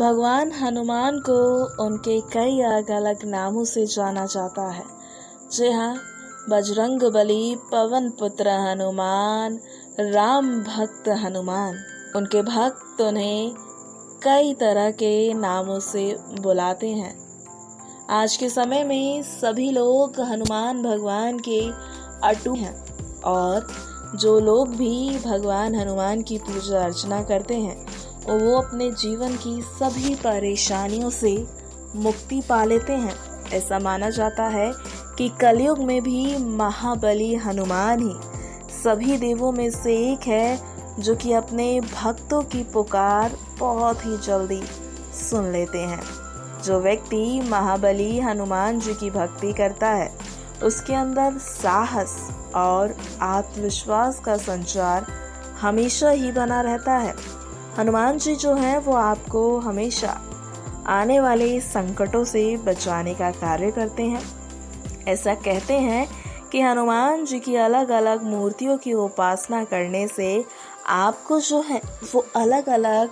भगवान हनुमान को उनके कई अलग अलग नामों से जाना जाता है। जी हाँ, बजरंगबली, पवन पुत्र हनुमान, राम भक्त हनुमान। उनके भक्त उन्हें कई तरह के नामों से बुलाते हैं। आज के समय में सभी लोग हनुमान भगवान के अटूट हैं और जो लोग भी भगवान हनुमान की पूजा अर्चना करते हैं वो अपने जीवन की सभी परेशानियों से मुक्ति पा लेते हैं। ऐसा माना जाता है कि कलयुग में भी महाबली हनुमान ही सभी देवों में से एक है जो कि अपने भक्तों की पुकार बहुत ही जल्दी सुन लेते हैं। जो व्यक्ति महाबली हनुमान जी की भक्ति करता है उसके अंदर साहस और आत्मविश्वास का संचार हमेशा ही बना रहता है। हनुमान जी जो हैं वो आपको हमेशा आने वाले संकटों से बचाने का कार्य करते हैं। ऐसा कहते हैं कि हनुमान जी की अलग अलग मूर्तियों की उपासना करने से आपको जो है वो अलग अलग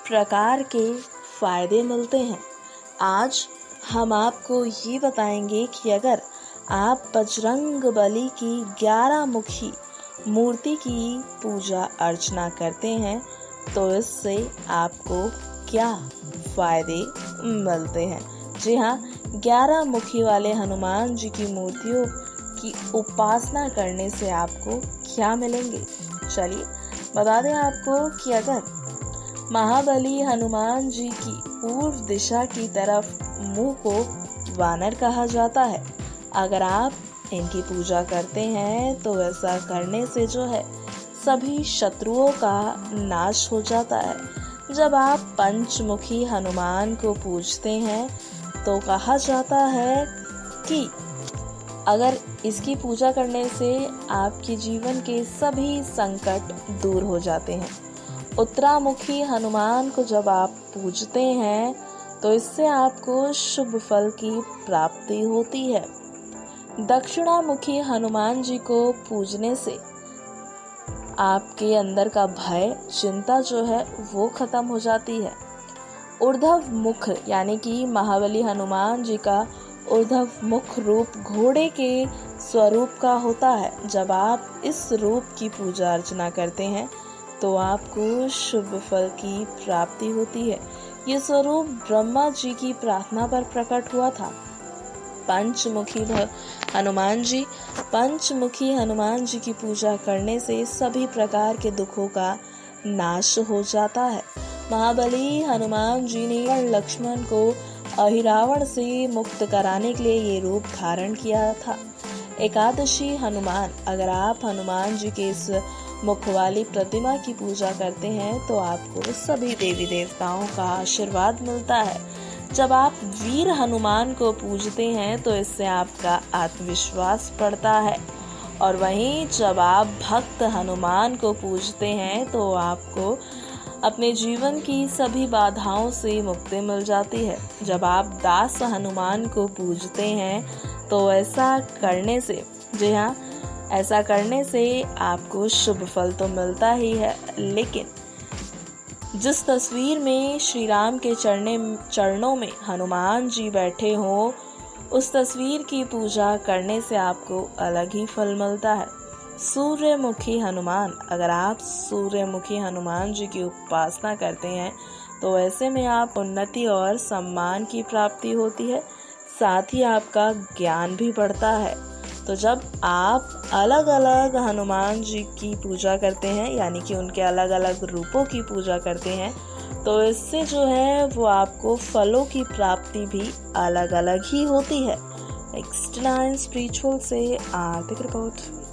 प्रकार के फायदे मिलते हैं। आज हम आपको ये बताएंगे कि अगर आप बजरंगबली की 11 मुखी मूर्ति की पूजा अर्चना करते हैं तो इससे आपको क्या फायदे मिलते हैं। जी हाँ, 11 मुखी वाले हनुमान जी की मूर्तियों की उपासना करने से आपको क्या मिलेंगे। चलिए बता दें आपको कि अगर महाबली हनुमान जी की पूर्व दिशा की तरफ मुंह को वानर कहा जाता है। अगर आप इनकी पूजा करते हैं तो ऐसा करने से जो है सभी शत्रुओं का नाश हो जाता है। जब आप पंचमुखी हनुमान को पूजते हैं तो कहा जाता है कि अगर इसकी पूजा करने से आपके जीवन के सभी संकट दूर हो जाते हैं। उत्तरामुखी हनुमान को जब आप पूजते हैं तो इससे आपको शुभ फल की प्राप्ति होती है। दक्षिणामुखी हनुमान जी को पूजने से आपके अंदर का भय, चिंता जो है वो खत्म हो जाती है। ऊर्ध्व मुख यानी कि महाबली हनुमान जी का ऊर्ध्व मुख रूप घोड़े के स्वरूप का होता है। जब आप इस रूप की पूजा अर्चना करते हैं तो आपको शुभ फल की प्राप्ति होती है। ये स्वरूप ब्रह्मा जी की प्रार्थना पर प्रकट हुआ था। पंचमुखी हनुमान जी की पूजा करने से सभी प्रकार के दुखों का नाश हो जाता है। महाबली हनुमान जी ने लक्ष्मण को अहिरावण से मुक्त कराने के लिए ये रूप धारण किया था। एकादशी हनुमान, अगर आप हनुमान जी के इस मुख वाली प्रतिमा की पूजा करते हैं तो आपको सभी देवी देवताओं का आशीर्वाद मिलता है। जब आप वीर हनुमान को पूजते हैं तो इससे आपका आत्मविश्वास बढ़ता है और वहीं जब आप भक्त हनुमान को पूजते हैं तो आपको अपने जीवन की सभी बाधाओं से मुक्ति मिल जाती है। जब आप दास हनुमान को पूजते हैं तो ऐसा करने से, जी हाँ, ऐसा करने से आपको शुभ फल तो मिलता ही है, लेकिन जिस तस्वीर में श्री राम के चरणों में हनुमान जी बैठे हों उस तस्वीर की पूजा करने से आपको अलग ही फल मिलता है। सूर्यमुखी हनुमान, अगर आप सूर्यमुखी हनुमान जी की उपासना करते हैं तो ऐसे में आप उन्नति और सम्मान की प्राप्ति होती है, साथ ही आपका ज्ञान भी बढ़ता है। तो जब आप अलग अलग हनुमान जी की पूजा करते हैं यानी कि उनके अलग अलग रूपों की पूजा करते हैं तो इससे जो है वो आपको फलों की प्राप्ति भी अलग अलग ही होती है। नेक्स्ट 9 स्पिरिचुअल से आर्थिक रिपोर्ट।